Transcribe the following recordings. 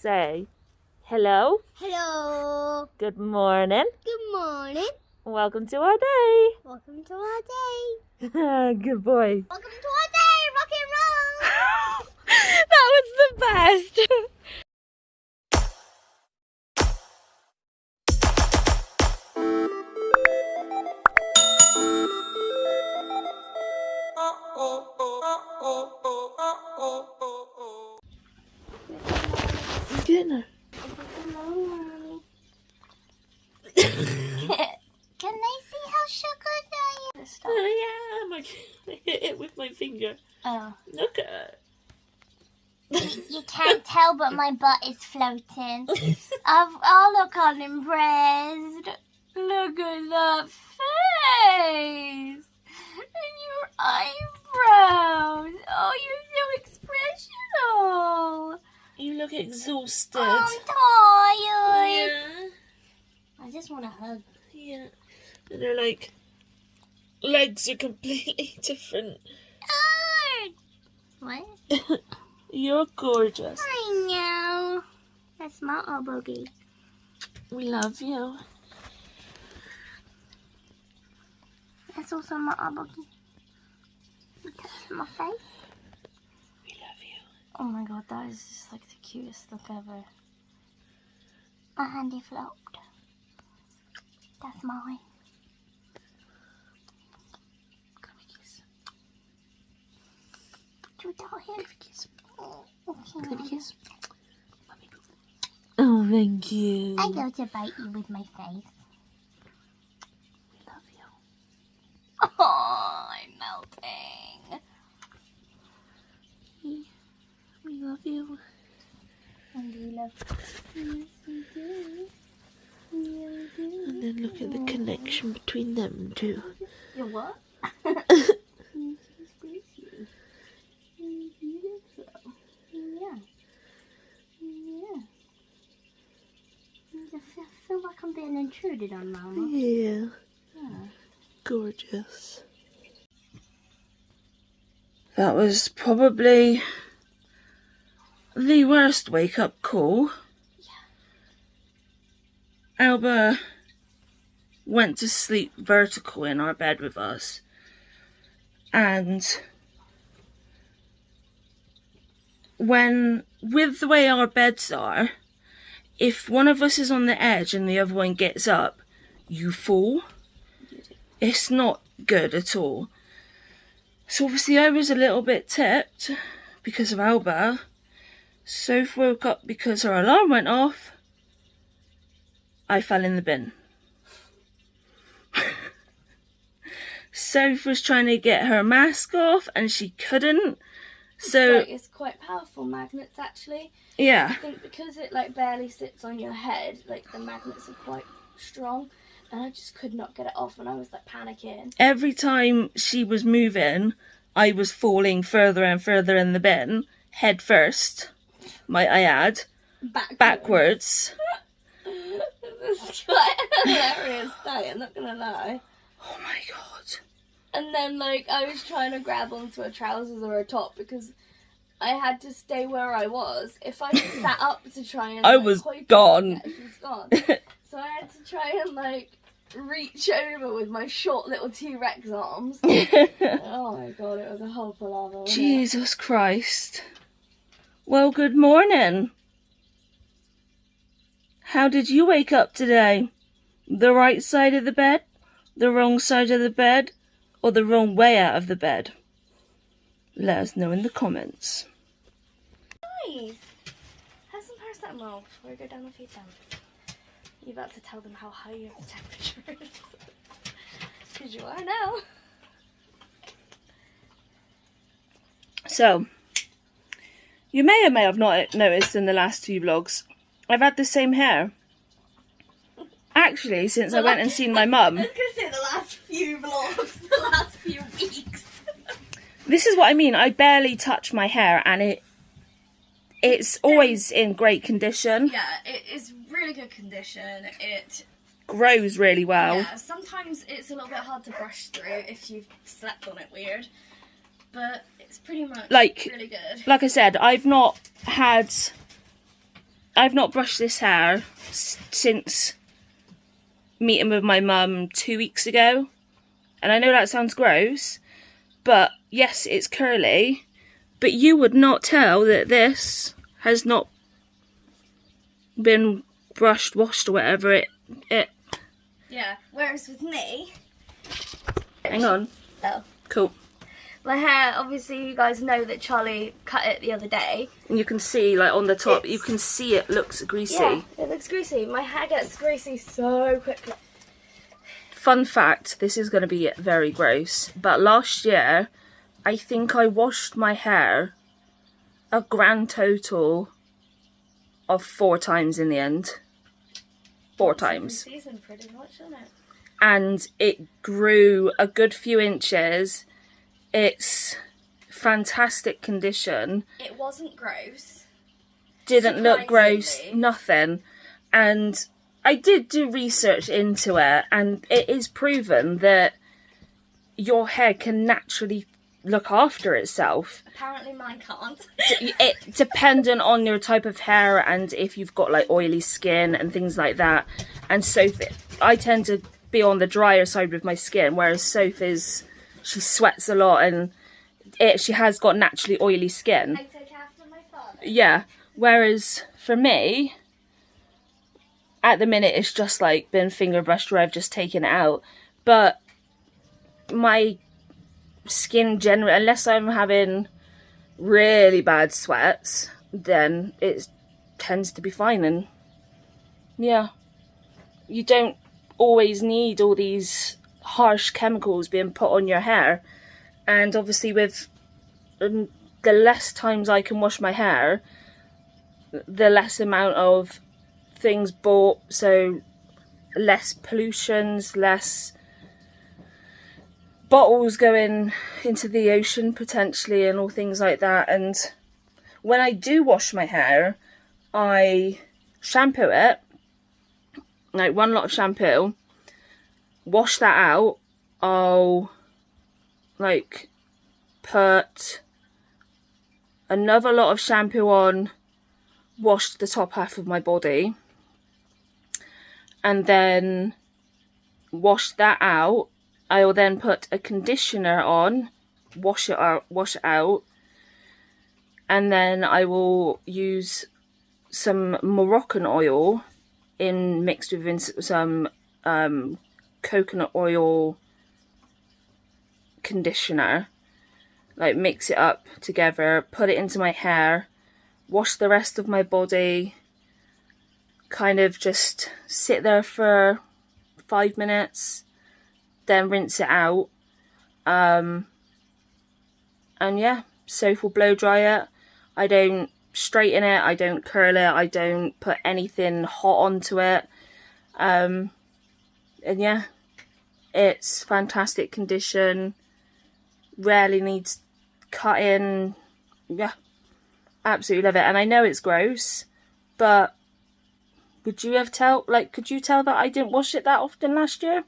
Say hello. Hello. Good morning. Good morning. Welcome to our day. Welcome to our day. Good boy. Welcome to our day. Rock and roll. That was the best. Dinner. Can they see how sugar I am? Oh yeah, I hit it with my finger. Oh. Look at it. You can't tell, but my butt is floating. Oh, look, I'm impressed. Look at that face. And your eyebrows. Oh, you're so expressional. You look exhausted. I'm tired. Yeah. I just want a hug. Yeah. And they're like, legs are completely different. Oh. What? You're gorgeous. I know. That's my boogie. We love you. That's also my boogie. Because my face. We love you. Oh my god, that is just like the cutest look ever. My handy flopped. That's mine. Come a kiss. Do we tell him? Give a kiss. Oh, okay. Give a kiss. Oh, thank you. I go to bite you with my face. We love you. Oh, I'm melting. We love you. And we love you. Yes, we do. Yeah, we do. And then look at the connection between them two. You what? Yeah. Yeah. I feel like I'm being intruded on, Mama. Yeah. Yeah. Gorgeous. That was probably the worst wake-up call. Yeah. Alba went to sleep vertical in our bed with us. And with the way our beds are, if one of us is on the edge and the other one gets up, you fall. It's not good at all. So obviously I was a little bit tipped because of Alba. Soph woke up because her alarm went off. I fell in the bin. Soph was trying to get her mask off and she couldn't. So it's quite powerful magnets actually. yeah. I think because it like barely sits on your head, like the magnets are quite strong, and I just could not get it off, and I was like panicking. Every time she was moving, I was falling further and further in the bin, head first, might I add, backwards. It's quite a hilarious day, I'm not gonna lie. Oh my god. And then like I was trying to grab onto a trousers or a top because I had to stay where I was. If I sat up to try and I was gone. Yeah, she was gone. So I had to try and like reach over with my short little T-Rex arms. Oh my god, it was a whole palaver. Jesus Christ. Well, good morning. How did you wake up today? The right side of the bed? The wrong side of the bed? Or the wrong way out of the bed? Let us know in the comments. Nice. Have some paracetamol before I go down and feed them. You're about to tell them how high your temperature is. Because you are now. So, you may or may have not noticed in the last few vlogs, I've had the same hair. Actually, since I went and seen my mum. I was going to say the last few vlogs, the last few weeks. This is what I mean. I barely touch my hair and it's always in great condition. Yeah, it is really good condition. It grows really well. Yeah, sometimes it's a little bit hard to brush through if you've slept on it weird. But it's pretty much really good. Like I said, I've not had I've not brushed this hair since meeting with my mum 2 weeks ago. And I know that sounds gross, but yes, it's curly, but you would not tell that this has not been brushed, washed, or whatever it. Yeah, whereas with me... Hang on. Oh. Cool. My hair, obviously you guys know that Charlie cut it the other day. And you can see, like, on the top, you can see it looks greasy. Yeah, it looks greasy. My hair gets greasy so quickly. Fun fact, this is going to be very gross, but last year, I think I washed my hair a grand total of 4 times in the end. 4 times. Season pretty much, isn't it? And it grew a good few inches. It's fantastic condition. It wasn't gross. Didn't look gross, nothing. And I did do research into it, and it is proven that your hair can naturally look after itself. Apparently mine can't. It dependent on your type of hair and if you've got like oily skin and things like that. And Sophie, I tend to be on the drier side with my skin, whereas Sophie's, she sweats a lot and she has got naturally oily skin. I take after my father. Yeah, whereas for me, at the minute it's just like been finger brushed where I've just taken it out. But my skin generally, unless I'm having really bad sweats, then it tends to be fine. And yeah, you don't always need all these harsh chemicals being put on your hair. And obviously with the less times I can wash my hair, the less amount of things bought, so less pollutions, less bottles going into the ocean potentially and all things like that. And when I do wash my hair, I shampoo it, like 1 lot of shampoo, wash that out. I'll like put another lot of shampoo on, wash the top half of my body, and then wash that out. I will then put a conditioner on, wash it out, and then I will use some Moroccan oil mixed with some coconut oil conditioner. Like mix it up together, put it into my hair, wash the rest of my body, kind of just sit there for 5 minutes, then rinse it out. And yeah, Soph will blow dry it. I don't straighten it, I don't curl it, I don't put anything hot onto it. And yeah, it's fantastic condition, rarely needs cutting. Yeah, absolutely love it. And I know it's gross, but could you tell that I didn't wash it that often last year?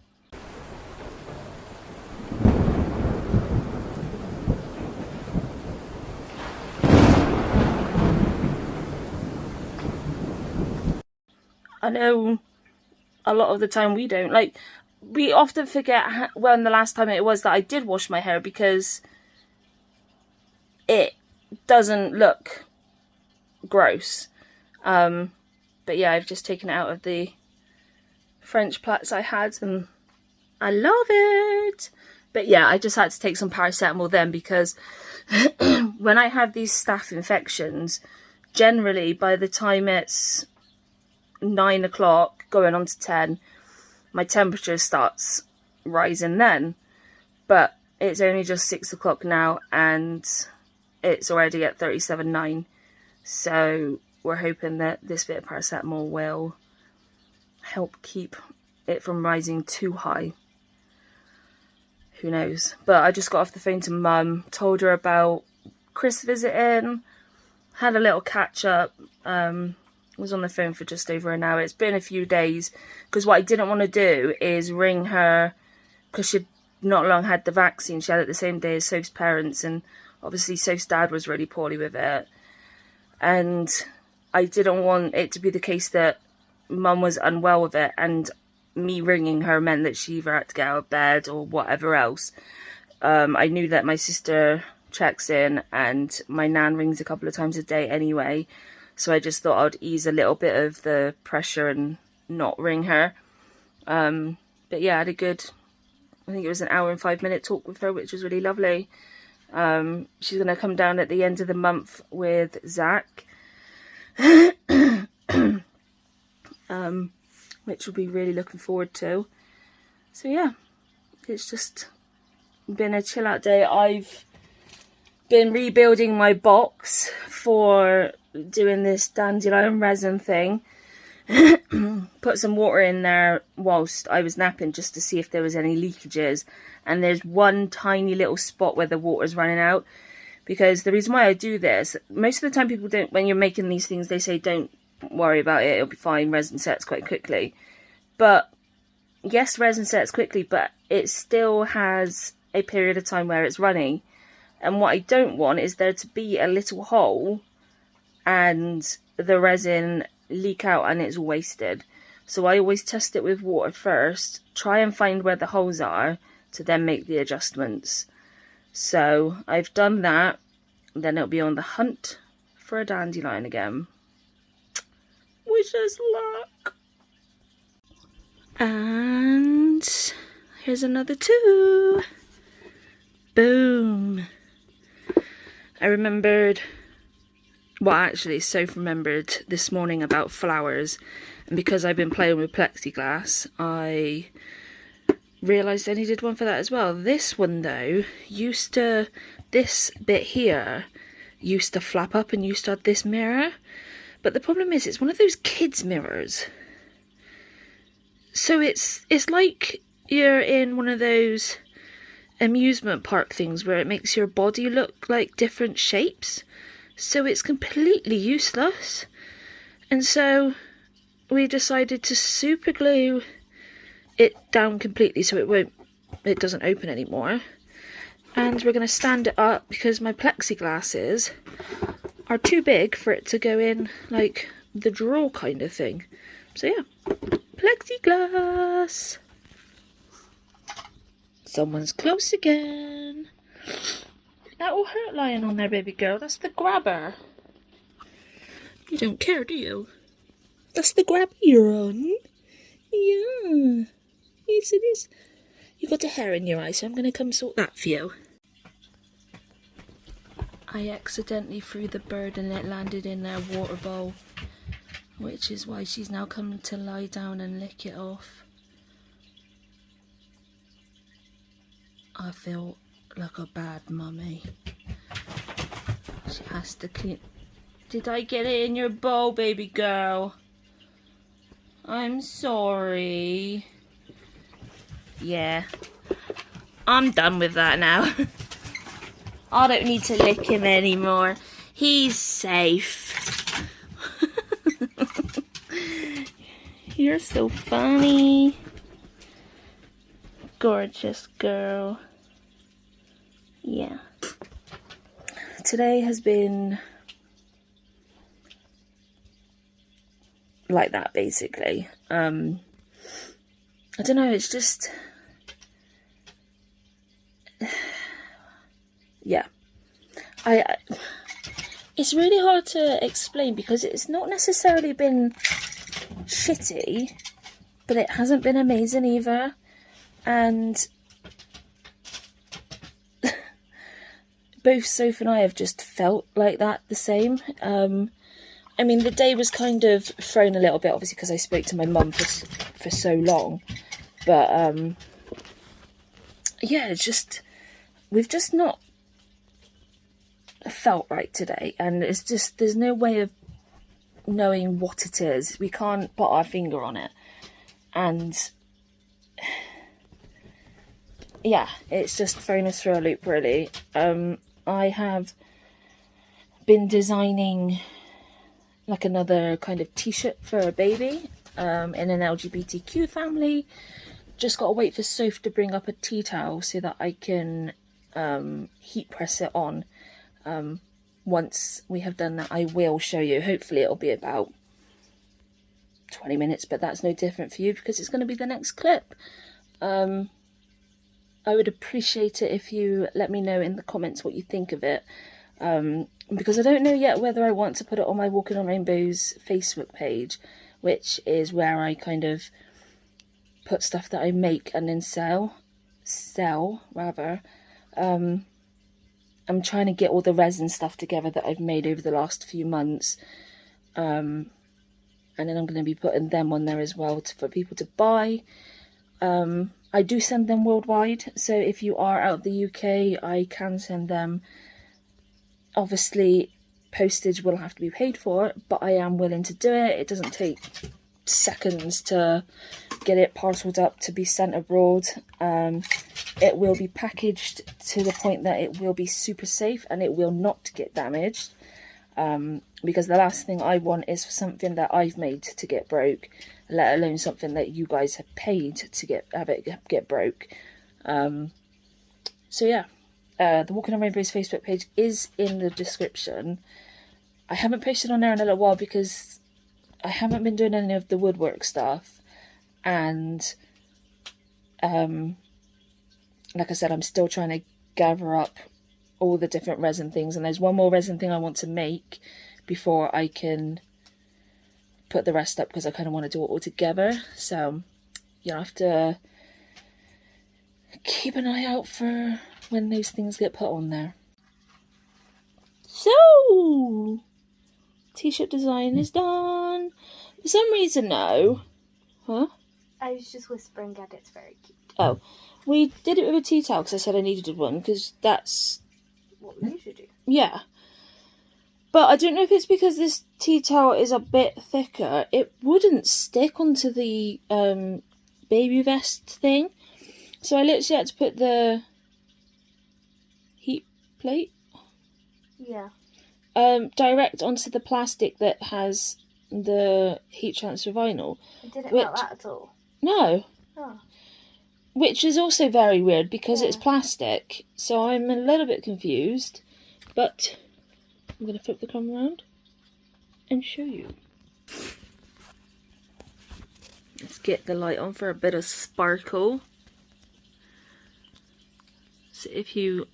I know a lot of the time we don't. Like, we often forget when the last time it was that I did wash my hair, because it doesn't look gross. But yeah, I've just taken it out of the French plaits I had and I love it. But yeah, I just had to take some paracetamol then, because when I have these staph infections, generally by the time it's 9 o'clock going on to 10, my temperature starts rising then. But it's only just 6 o'clock now and it's already at 37.9. So we're hoping that this bit of paracetamol will help keep it from rising too high. Who knows? But I just got off the phone to Mum, told her about Chris visiting, had a little catch up. Was on the phone for just over an hour. It's been a few days, because what I didn't want to do is ring her, because she'd not long had the vaccine. She had it the same day as Soph's parents, and obviously Soph's dad was really poorly with it. And I didn't want it to be the case that Mum was unwell with it and me ringing her meant that she either had to get out of bed or whatever else. I knew that my sister checks in and my nan rings a couple of times a day anyway, so I just thought I'd ease a little bit of the pressure and not ring her. But yeah, I had a good, I think it was an hour and 5-minute talk with her, which was really lovely. She's going to come down at the end of the month with Zach, which we'll be really looking forward to. So yeah, it's just been a chill out day. I've been rebuilding my box for doing this dandelion resin thing. Put some water in there whilst I was napping just to see if there was any leakages, and there's one tiny little spot where the water's running out. Because the reason why I do this, most of the time people don't, when you're making these things, they say don't worry about it, it'll be fine, resin sets quite quickly. But yes, resin sets quickly, but it still has a period of time where it's running, and what I don't want is there to be a little hole and the resin leak out and it's wasted. So I always test it with water first, try and find where the holes are to then make the adjustments. So I've done that, then it'll be on the hunt for a dandelion again. Wish us luck. And here's another 2. Boom. I remembered, well actually Soph remembered this morning about flowers, and because I've been playing with plexiglass I realised I needed one for that as well. This one though used to, this bit here used to flap up and used to have this mirror, but the problem is it's one of those kids mirrors, so it's like you're in one of those amusement park things where it makes your body look like different shapes, so it's completely useless. And so we decided to super glue it down completely so it doesn't open anymore, and we're going to stand it up because my plexiglasses are too big for it to go in like the drawer kind of thing. So yeah, plexiglass. Someone's close again. That will hurt lying on there, baby girl. That's the grabber. You don't care, do you? That's the grabber you're on. Yeah. Yes, it is. You got a hair in your eye, so I'm going to come sort that for you. I accidentally threw the bird and it landed in their water bowl, which is why she's now come to lie down and lick it off. I feel like a bad mummy. She has to clean. Did I get it in your bowl, baby girl? I'm sorry. Yeah. I'm done with that now. I don't need to lick him anymore. He's safe. You're so funny. Gorgeous girl. Yeah. Today has been like that basically. I don't know, it's just yeah. It's really hard to explain because it's not necessarily been shitty, but it hasn't been amazing either. And both Soph and I have just felt like that the same. I mean, the day was kind of thrown a little bit, obviously, because I spoke to my mum for so long. But, yeah, it's just, we've just not felt right today. And it's just, there's no way of knowing what it is. We can't put our finger on it. And yeah, it's just thrown us through a loop, really. I have been designing like another kind of t-shirt for a baby in an LGBTQ family. Just got to wait for Soph to bring up a tea towel so that I can heat press it on. once we have done that, I will show you. Hopefully it'll be about 20 minutes, but that's no different for you because it's going to be the next clip. I would appreciate it if you let me know in the comments what you think of it, because I don't know yet whether I want to put it on my Walking on Rainbows Facebook page, which is where I kind of put stuff that I make and then sell rather. I'm trying to get all the resin stuff together that I've made over the last few months, and then I'm going to be putting them on there as well for people to buy. I do send them worldwide, so if you are out of the UK, I can send them. Obviously, postage will have to be paid for, but I am willing to do it. It doesn't take seconds to get it parcelled up to be sent abroad. It will be packaged to the point that it will be super safe and it will not get damaged. Because the last thing I want is for something that I've made to get broke, let alone something that you guys have paid to get broke. So yeah, the Walking on Rainbows Facebook page is in the description. I haven't posted on there in a little while because I haven't been doing any of the woodwork stuff, and like I said, I'm still trying to gather up all the different resin things, and there's one more resin thing I want to make before I can put the rest up, because I kind of want to do it all together. So you'll have to keep an eye out for when those things get put on there. So t-shirt design is done. For some reason though, I was just whispering at it's very cute. Oh, we did it with a tea towel because I said I needed one, because that's what we usually do. Yeah. But I don't know if it's because this tea towel is a bit thicker. It wouldn't stick onto the baby vest thing. So I literally had to put the heat plate direct onto the plastic that has the heat transfer vinyl. It didn't melt that at all? No. Oh. Which is also very weird because it's plastic. So I'm a little bit confused. But I'm going to flip the camera around and show you. Let's get the light on for a bit of sparkle. So if you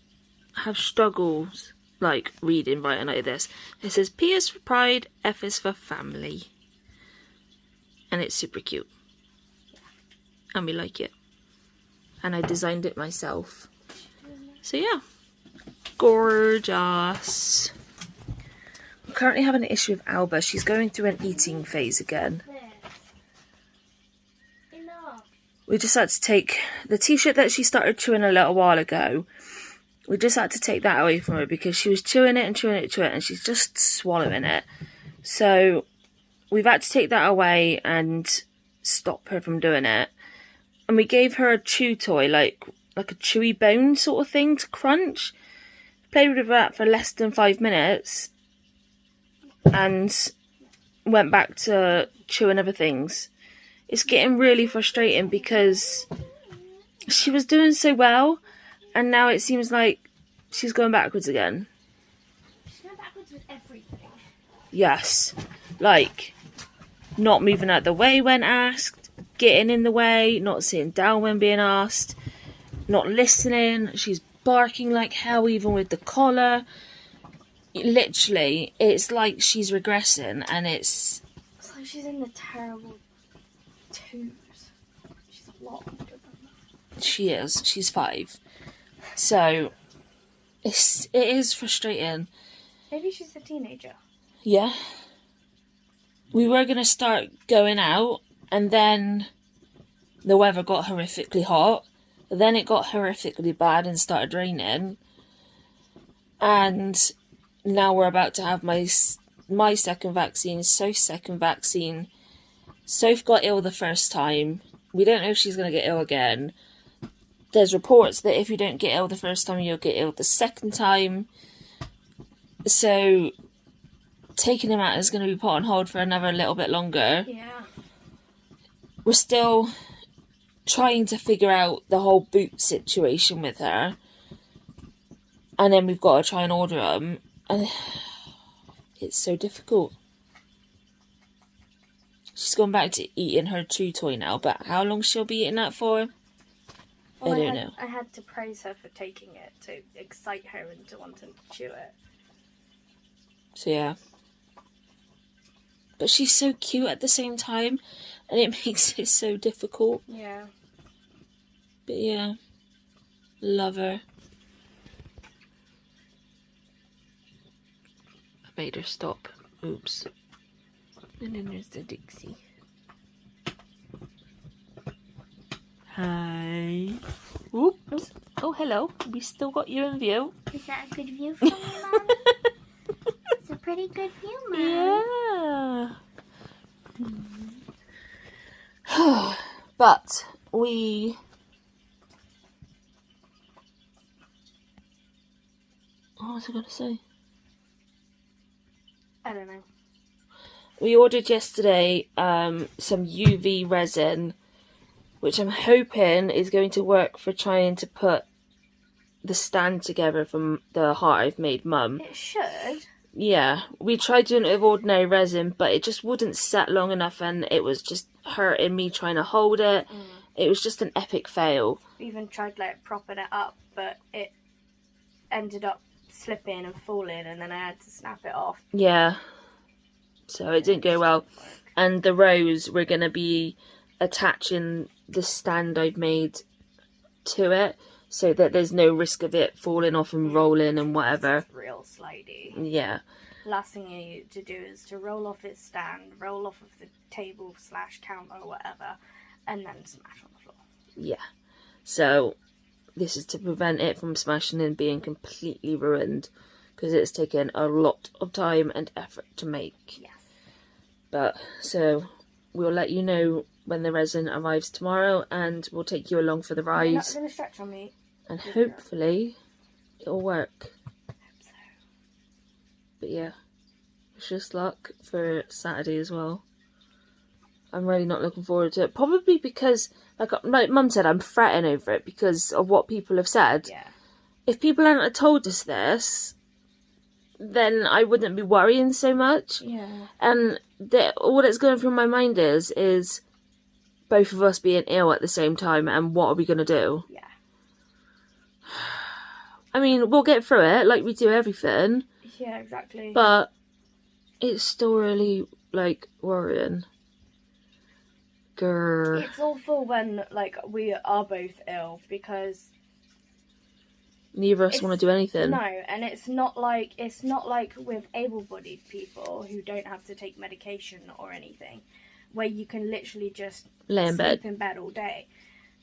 have struggles like reading writing like this, it says P is for pride, F is for family. And it's super cute. And we like it. And I designed it myself. So yeah. Gorgeous. I'm currently having an issue with Alba. She's going through an eating phase again. We just had to take the t-shirt that she started chewing a little while ago. We just had to take that away from her because she was chewing it and chewing it and she's just swallowing it. So we've had to take that away and stop her from doing it. And we gave her a chew toy, like a chewy bone sort of thing to crunch. Played with that for less than 5 minutes and went back to chewing other things. It's getting really frustrating because she was doing so well and now it seems like she's going backwards again. She's going backwards with everything. Yes. Like, not moving out the way when asked, getting in the way, not sitting down when being asked, not listening. She's barking like hell even with the collar. Literally, it's like she's regressing and it's like she's in the terrible twos. She's a lot older than that. She is. She's 5. So it is frustrating. Maybe she's a teenager. Yeah. We were going to start going out and then the weather got horrifically hot. Then it got horrifically bad and started raining. And now we're about to have my second vaccine, Soph's second vaccine. Soph got ill the first time. We don't know if she's going to get ill again. There's reports that if you don't get ill the first time, you'll get ill the second time. So taking him out is going to be put on hold for another little bit longer. Yeah. We're still trying to figure out the whole boot situation with her. And then we've got to try and order them. And it's so difficult. She's gone back to eating her chew toy now, but how long she'll be eating that for? Well, I don't know. I had to praise her for taking it to excite her into wanting to chew it. So yeah. But she's so cute at the same time, and it makes it so difficult. Yeah. But yeah, love her. I made her stop. Oops. And then there's the Dixie. Hi. Oops. Oh, hello. We still got you in view. Is that a good view for me, Mom? It's a pretty good view, Mom. Yeah. But we... What was I going to say? I don't know. We ordered yesterday some UV resin, which I'm hoping is going to work for trying to put the stand together from the heart I've made Mum. It should. Yeah, we tried doing it with ordinary resin, but it just wouldn't set long enough, and it was just hurting me trying to hold it. It was just an epic fail. We even tried like propping it up, but it ended up slipping and falling, and then I had to snap it off. Yeah, so it didn't go well. And the rows were going to be attaching the stand I've made to it, so that there's no risk of it falling off and rolling and whatever. It's real slidey. Yeah. Last thing you need to do is to roll off its stand, roll off of the table / counter or whatever, and then smash on the floor. Yeah. So this is to prevent it from smashing and being completely ruined, because it's taken a lot of time and effort to make. Yes. But so we'll let you know when the resin arrives tomorrow, and we'll take you along for the ride. You're not going to stretch on me. And hopefully it'll work. I hope so. But yeah, wish us luck for Saturday as well. I'm really not looking forward to it. Probably because, like Mum said, I'm fretting over it because of what people have said. Yeah. If people hadn't have told us this, then I wouldn't be worrying so much. Yeah. And all that's going through my mind is both of us being ill at the same time, and what are we going to do? Yeah. I mean, we'll get through it like we do everything. Yeah, exactly. But it's still really, worrying. Grr. It's awful when, we are both ill, because... Neither of us want to do anything. No, and it's not like with able-bodied people who don't have to take medication or anything, where you can literally just lay in bed. sleep in bed all day.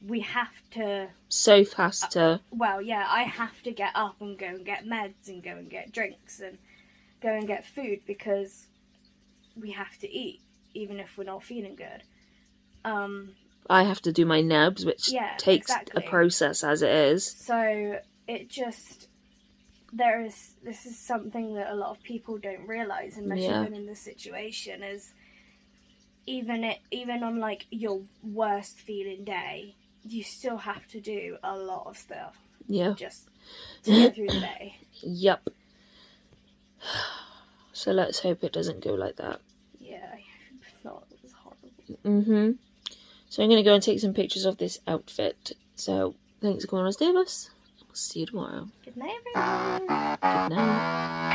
We have to... Soph has to... Well, yeah, I have to get up and go and get meds and go and get drinks and go and get food, because we have to eat, even if we're not feeling good. I have to do my nabs, which takes exactly. a process as it is. So it just... This is something that a lot of people don't realise unless you've been in this situation, is even on, your worst feeling day, you still have to do a lot of stuff. Yeah. Just to get through the day. Yep. So let's hope it doesn't go like that. Yeah, I hope not. It's horrible. Mm-hmm. So I'm going to go and take some pictures of this outfit. So thanks for going on, stay with us. We'll see you tomorrow. Good night, everyone. Good night.